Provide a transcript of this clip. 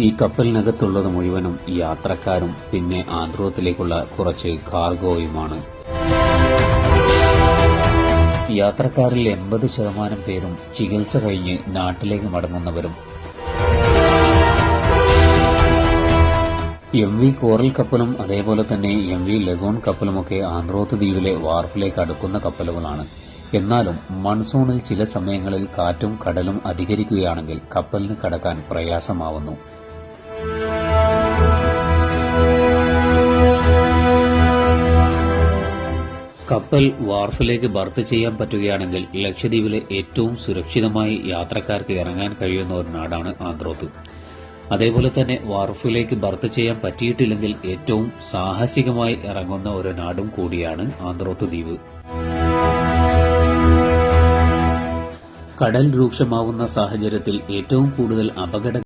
ഈ കപ്പലിനകത്തുള്ളത് മുഴുവനും യാത്രക്കാരും പിന്നെ ആന്ത്രോത്തിലേക്കുള്ള കുറച്ച് കാർഗോയുമാണ്. യാത്രക്കാരിൽ 80% പേരും ചികിത്സ കഴിഞ്ഞ് നാട്ടിലേക്ക് മടങ്ങുന്നവരും. MV കോറൽ കപ്പലും അതേപോലെ തന്നെ MV ലഗൂൺ കപ്പലുമൊക്കെ ആന്ത്രോത്ത് ദ്വീപിലെ വാർഫിലേക്ക് അടുക്കുന്ന കപ്പലുകളാണ്. എന്നാലും മൺസൂണിൽ ചില സമയങ്ങളിൽ കാറ്റും കടലും അധികരിക്കുകയാണെങ്കിൽ കപ്പലിന് കടക്കാൻ പ്രയാസമാവുന്നു. കപ്പൽ വാർഫിലേക്ക് ബർത്ത് ചെയ്യാൻ പറ്റുകയാണെങ്കിൽ ലക്ഷദ്വീപിലെ ഏറ്റവും സുരക്ഷിതമായി യാത്രക്കാർക്ക് ഇറങ്ങാൻ കഴിയുന്ന ഒരു നാടാണ് ആന്ത്രോത്ത്. അതേപോലെ തന്നെ വാർഫിലേക്ക് ബർത്ത് ചെയ്യാൻ പറ്റിയിട്ടില്ലെങ്കിൽ ഏറ്റവും സാഹസികമായി ഇറങ്ങുന്ന ഒരു നാടും കൂടിയാണ് ആന്ത്രോത്ത് ദ്വീപ്. കടൽ രൂക്ഷമാവുന്ന സാഹചര്യത്തിൽ ഏറ്റവും കൂടുതൽ